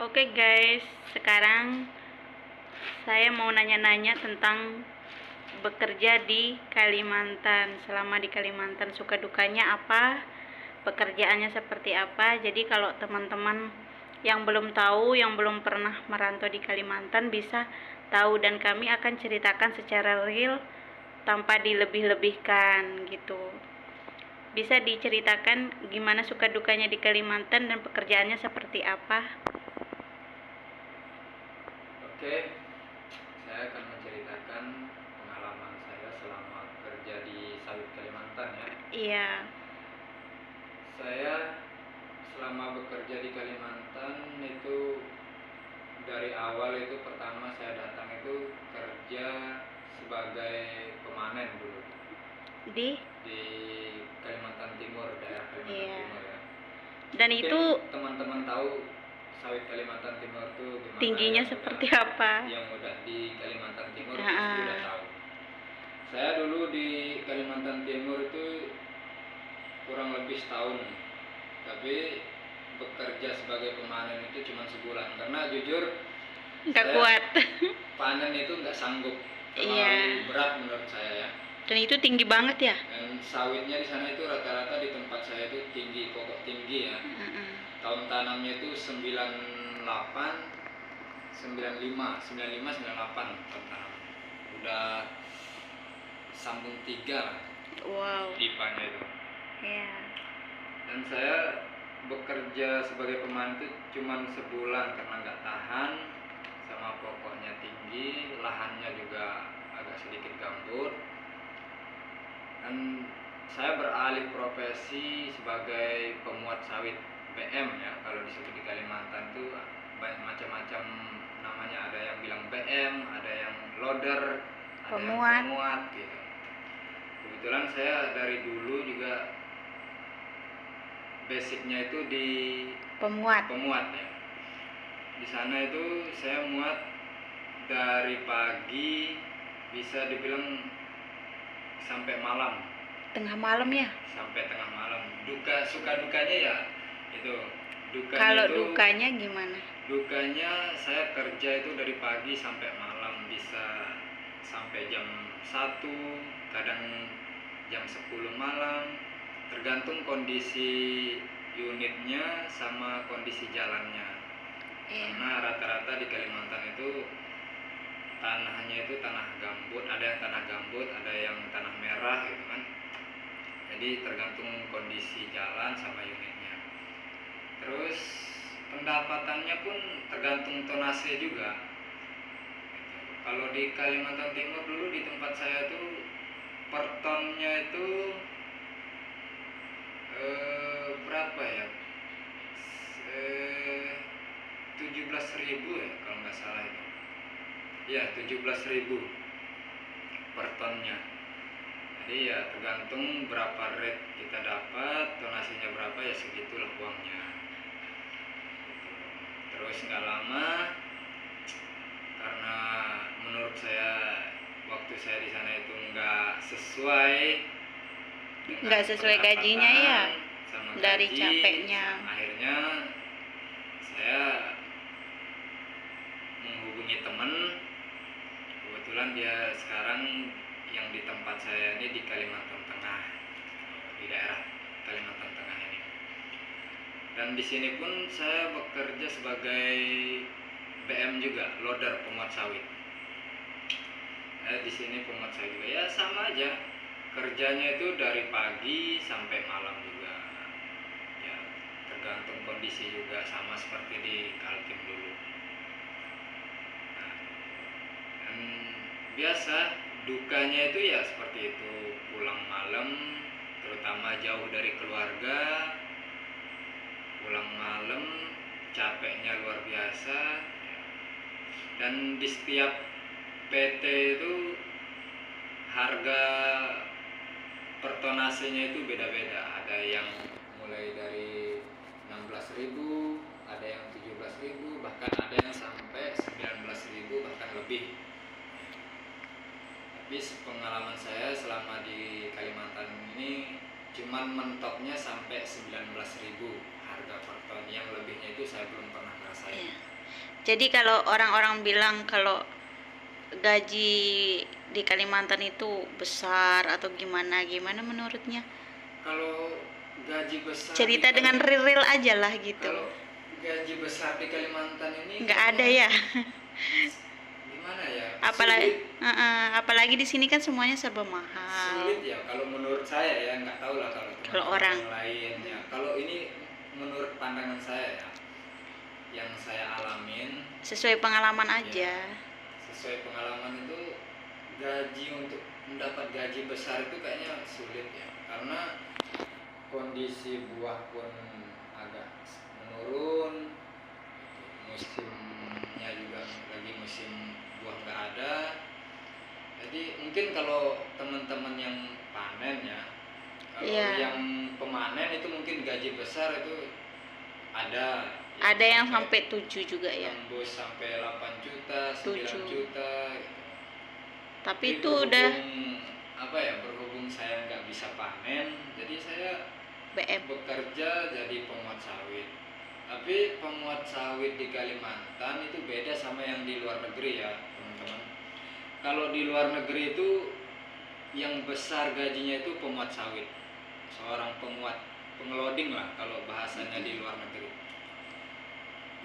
Oke guys, sekarang saya mau nanya-nanya tentang bekerja di Kalimantan. Selama di Kalimantan suka dukanya apa? Pekerjaannya seperti apa? Jadi kalau teman-teman yang belum tahu, yang belum pernah merantau di Kalimantan bisa tahu, dan kami akan ceritakan secara real tanpa dilebih-lebihkan gitu. Bisa diceritakan gimana suka dukanya di Kalimantan dan pekerjaannya seperti apa? Oke, saya akan menceritakan pengalaman saya selama bekerja di sawit Kalimantan ya. Iya. Saya selama bekerja di Kalimantan itu dari awal itu pertama saya datang itu kerja sebagai pemanen dulu Di di Kalimantan Timur, daerah Kalimantan Iya. Timur ya. Dan Mungkin itu teman-teman tahu sawit Kalimantan Timur itu gimana, tingginya seperti apa? yang udah di Kalimantan Timur Ah, pasti udah tahu. Saya dulu di Kalimantan Timur itu kurang lebih setahun, tapi bekerja sebagai pemanen itu cuma sebulan karena jujur nggak saya kuat. panen itu nggak sanggup, terlalu Iya. berat menurut saya ya. Dan itu tinggi banget ya? Dan sawitnya di sana itu rata-rata di tempat saya itu tinggi, pokok tinggi ya. Tahun tanamnya itu 98, 95, 98 tahun tanam. Udah sambung 3 lah Wow. pipanya itu. Iya. Dan saya bekerja sebagai pemanen itu cuma sebulan karena nggak tahan, sama pokoknya tinggi, lahannya juga agak sedikit gambut. Dan saya beralih profesi sebagai pemuat sawit BM ya. Kalau disebut di Kalimantan tuh banyak macam-macam namanya, ada yang bilang BM, ada yang loader, ada yang pemuat gitu. Kebetulan saya dari dulu juga basicnya itu di Pemuat. ya. Di sana itu saya muat dari pagi bisa dibilang sampai malam. Tengah malam ya? Sampai tengah malam. Suka dukanya ya itu. Kalau dukanya gimana? Dukanya saya kerja itu dari pagi sampai malam, bisa sampai jam 1, kadang jam 10 malam, tergantung kondisi unitnya sama kondisi jalannya. Karena rata-rata di Kalimantan itu tanahnya itu tanah gambut, ada yang tanah gambut, ada yang tanah merah gitu kan. Jadi tergantung kondisi jalan sama unitnya. Terus pendapatannya pun tergantung tonase juga. Kalau di Kalimantan Timur dulu di tempat saya tuh per tonnya itu berapa ya? 17.000 ya kalau nggak salah itu. Ya 17.000 per tonnya. Jadi ya tergantung berapa rate kita dapat, tonasinya berapa ya segitulah uangnya. Terus nggak lama, karena menurut saya waktu saya di sana itu nggak sesuai gajinya ya, sama dari gaji, capeknya. akhirnya saya menghubungi teman, kebetulan dia sekarang yang di tempat saya ini di Kalimantan Tengah, di daerah Kalimantan Tengah ini. Dan di sini pun saya bekerja sebagai BM juga, loader pemuat sawit. Di sini pemuat sawit juga ya sama aja, kerjanya itu dari pagi sampai malam juga. Ya tergantung kondisi juga, sama seperti di Kaltim dulu. Nah, dan biasa dukanya itu ya seperti itu, pulang malam, terutama jauh dari keluarga, pulang malam, capeknya luar biasa. Dan di setiap PT itu harga per tonasenya itu beda-beda, ada yang mulai dari 16.000, ada yang 17.000, bahkan ada yang sampai 19.000 bahkan lebih. Tapi pengalaman saya selama di Kalimantan ini cuman mentoknya sampai 19.000 harga per ton, yang lebihnya itu saya belum pernah ngerasain. Jadi kalau orang-orang bilang kalau gaji di Kalimantan itu besar atau gimana menurutnya? Kalau gaji besar Cerita dengan real aja lah gitu. Kalau gaji besar di Kalimantan ini Nggak ada ya. Gimana ya? Apalagi apalagi di sini kan semuanya serba mahal. Sulit ya kalau menurut saya ya, nggak tahu lah kalau teman-teman orang yang lain ya. Kalau ini menurut pandangan saya ya, yang saya alamin sesuai pengalaman ya, aja. sesuai pengalaman itu gaji untuk mendapat gaji besar itu kayaknya sulit ya, karena kondisi buah pun agak menurun, musimnya juga lagi musim buah nggak ada. Jadi mungkin kalau teman-teman yang panen ya, kalau yang pemanen itu mungkin gaji besar itu ada yang sampai 7 juga ya, tembus sampai 8 juta 9 juta gitu. Tapi itu udah apa ya, berhubung saya nggak bisa panen, jadi saya bekerja jadi pemuat sawit. Tapi pemuat sawit di Kalimantan itu beda sama yang di luar negeri ya teman-teman. Kalau di luar negeri itu yang besar gajinya itu pemuat sawit, seorang pemuat pengeloding lah kalau bahasanya di luar negeri.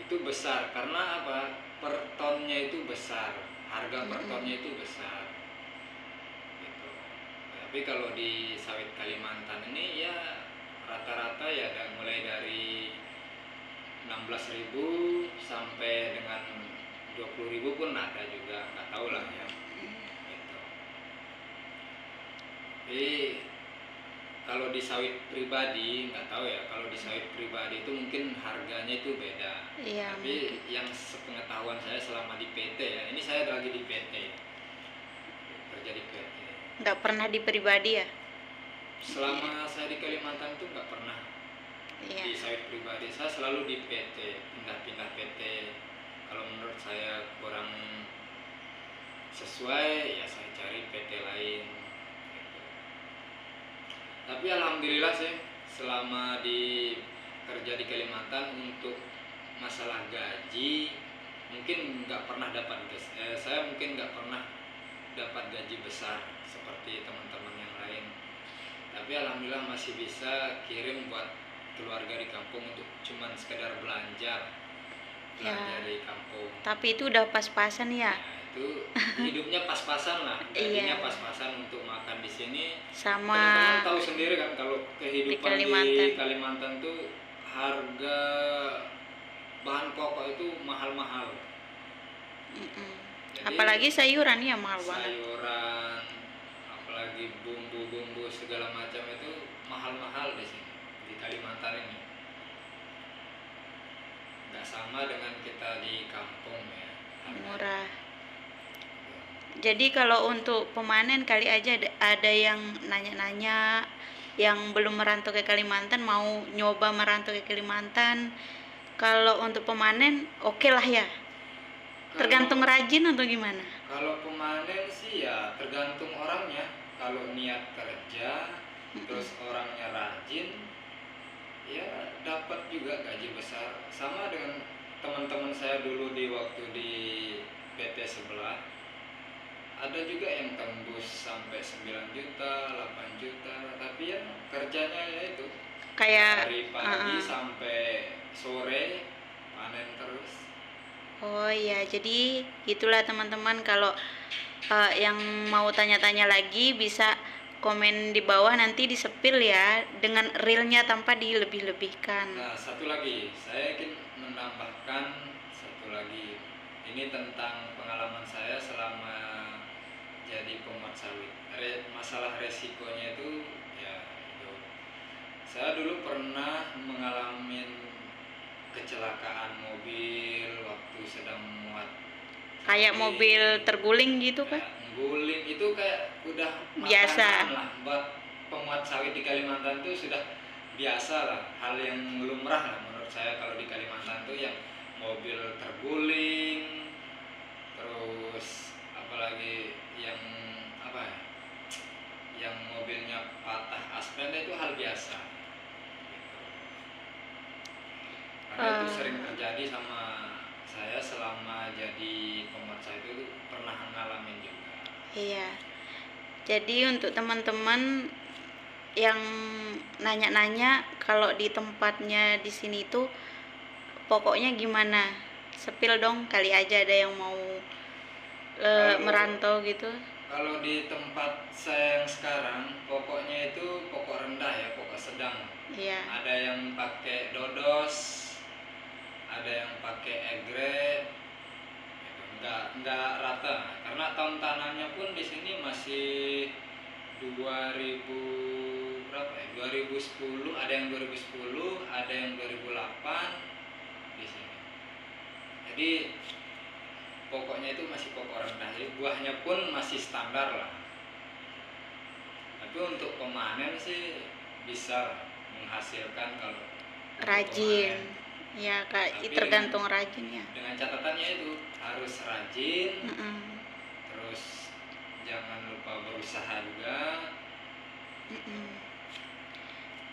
Itu besar karena apa? Per tonnya itu besar, harga per tonnya itu besar gitu. Tapi kalau di sawit Kalimantan ini ya rata-rata ya mulai dari 16.000 sampai dengan 20.000 pun ada juga, nggak tahu lah ya gitu. Tapi kalau di sawit pribadi nggak tahu ya, kalau di sawit pribadi itu mungkin harganya itu beda. Tapi yang sepengetahuan saya selama di PT ya, ini saya lagi di PT, kerja di PT. Nggak pernah di pribadi ya? Selama saya di Kalimantan itu nggak pernah di sawit pribadi, saya selalu di PT, pindah-pindah PT. Kalau menurut saya kurang sesuai ya saya cari PT lain gitu. Tapi alhamdulillah sih selama di kerja di Kalimantan untuk masalah gaji mungkin nggak pernah dapat saya mungkin nggak pernah dapat gaji besar seperti teman-teman yang lain. Tapi alhamdulillah masih bisa kirim buat keluarga di kampung untuk cuman sekedar belanja di kampung. Tapi itu udah pas-pasan ya? Itu hidupnya pas-pasan lah, gajinya pas-pasan untuk makan di sini. Sama teman-teman tahu sendiri kan kalau kehidupan di Kalimantan tuh harga bahan pokok itu mahal-mahal. Jadi, apalagi sayuran ya mahal banget. Sayuran, apalagi bumbu-bumbu segala macam itu mahal-mahal di sini di Kalimantan ini. Nggak sama dengan kita di kampung ya. Murah. Jadi kalau untuk pemanen kali aja ada yang nanya-nanya yang belum merantau ke Kalimantan, mau nyoba merantau ke Kalimantan. Kalau untuk pemanen oke lah ya. Tergantung rajin atau gimana? Kalau pemanen sih ya tergantung orangnya. Kalau niat kerja terus orangnya rajin ya dapat juga gaji besar. Sama dengan teman-teman saya dulu di waktu di PT sebelah, ada juga yang tembus sampai 9 juta, 8 juta, tapi ya kerjanya ya itu kayak dari pagi sampai sore panen terus. Oh iya, jadi itulah teman-teman. Kalau yang mau tanya-tanya lagi bisa komen di bawah, nanti disepil ya dengan realnya tanpa dilebih-lebihkan. Nah, satu lagi saya ingin menambahkan satu lagi, ini tentang pengalaman saya selama jadi pemuat sawit. Masalah resikonya itu ya itu. Saya dulu pernah mengalami kecelakaan mobil waktu sedang muat. Kayak mobil terguling gitu kan? Guling itu kayak udah biasa lah buat pemuat sawit di Kalimantan itu, sudah biasa lah, hal yang lumrah lah menurut saya. Kalau di Kalimantan tuh yang mobil terguling, terus apalagi yang apa ya, yang mobilnya patah aspal itu hal biasa gitu. Karena itu sering terjadi sama saya selama jadi pemeriksa itu pernah ngalamin juga. Iya. Jadi untuk teman-teman yang nanya-nanya kalau di tempatnya di sini tuh pokoknya gimana? Sepil dong, kali aja ada yang mau merantau gitu. Kalau di tempat saya yang sekarang, pokoknya itu pokok rendah ya, pokok sedang. Iya. Ada yang pakai dodos, ada yang pakai egret, gitu. Nggak rata. Karena tahun tanamnya pun di sini masih 2000 berapa ya? 2010, ada yang 2010, ada yang 2008 di sini. Jadi pokoknya itu masih pokok rendah, jadi buahnya pun masih standar lah. Tapi untuk pemanen sih bisa menghasilkan kalau Rajin. Ya, Kak, Tapi tergantung rajin ya. dengan catatannya itu harus rajin, Mm-mm. terus jangan lupa berusaha juga. Mm-mm.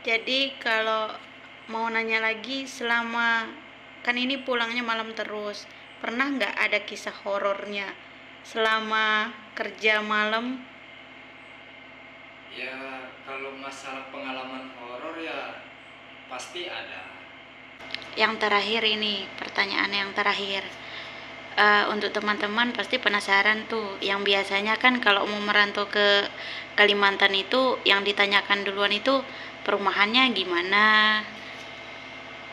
Jadi kalau mau nanya lagi, selama kan ini pulangnya malam terus, pernah nggak ada kisah horornya selama kerja malam? Ya kalau masalah pengalaman horor ya pasti ada. Yang terakhir ini, pertanyaan yang terakhir. Untuk teman-teman pasti penasaran tuh, yang biasanya kan kalau mau merantau ke Kalimantan itu yang ditanyakan duluan itu perumahannya gimana.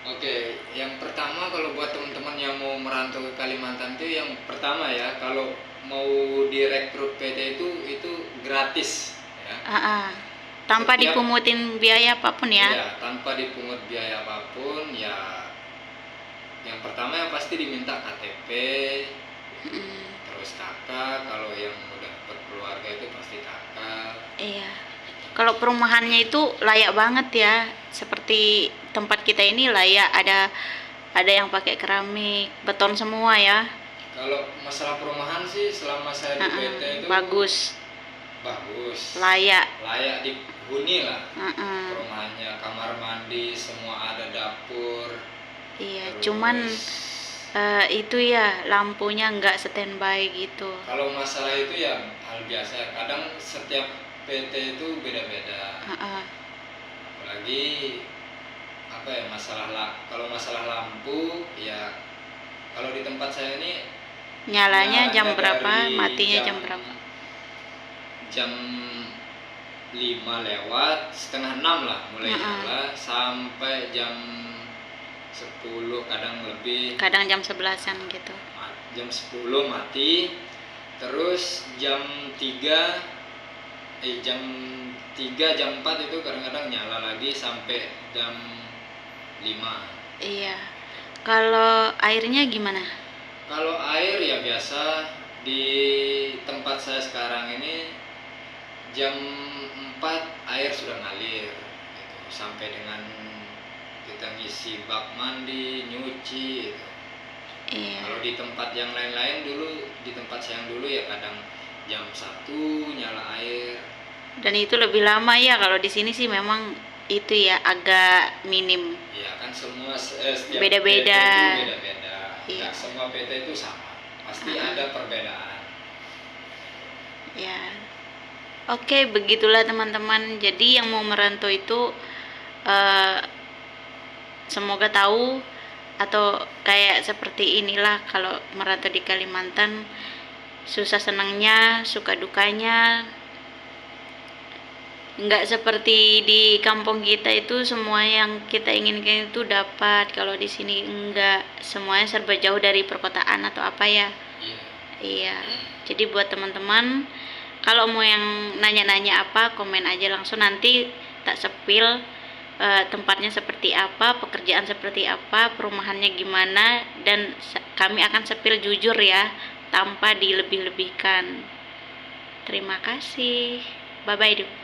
Oke, yang pertama kalau buat teman-teman yang mau merantau ke Kalimantan itu yang pertama ya, kalau mau direkrut PT itu gratis ya. Tanpa Setiap- dipungutin biaya apapun ya. Iya, tanpa dipungut biaya apapun ya. Yang pertama yang pasti diminta KTP, terus kakak, kalau yang udah berkeluarga itu pasti kakak. Iya. Kalau perumahannya itu layak banget ya. Seperti tempat kita ini layak, ada yang pakai keramik, beton semua ya. Kalau masalah perumahan sih selama saya di PT itu bagus. Layak dihuni lah. Perumahannya, kamar mandi semua ada, dapur. Iya, Terus, cuman itu ya lampunya nggak standby gitu. Kalau masalah itu ya hal biasa. Kadang setiap PT itu beda-beda. Apalagi apa ya, kalau masalah lampu ya, kalau di tempat saya ini nyalanya jam berapa, matinya jam berapa? Jam 5 lewat setengah 6 lah mulai nyala sampai jam 10, kadang lebih, kadang jam 11-an gitu. Jam 10 mati. Terus jam 3 jam 4 itu kadang-kadang nyala lagi sampai jam 5. Iya. Kalau airnya gimana? Kalau air ya biasa, di tempat saya sekarang ini jam 4 air sudah ngalir gitu, sampai dengan kita ngisi bak mandi, nyuci gitu. Iya. Kalau di tempat yang lain-lain dulu, di tempat saya yang dulu ya kadang jam 1 nyala air. Dan itu lebih lama ya, kalau di sini sih memang itu ya agak minim. Iya kan, semua setiap beda-beda. PT itu beda-beda. Iya. Nggak semua PT itu sama. Pasti ada perbedaan. Ya. Oke, begitulah teman-teman. Jadi yang mau merantau itu semoga tahu, atau kayak seperti inilah, kalau merantau di Kalimantan susah senangnya, suka dukanya. Nggak seperti di kampung kita itu semua yang kita inginkan itu dapat. Kalau di sini enggak, semuanya serba jauh dari perkotaan atau apa ya. Iya. Jadi buat teman-teman, kalau mau yang nanya-nanya apa, komen aja langsung, nanti tak sepil tempatnya seperti apa, pekerjaan seperti apa, perumahannya gimana, dan kami akan sepil jujur ya, tanpa dilebih-lebihkan. Terima kasih. Bye-bye.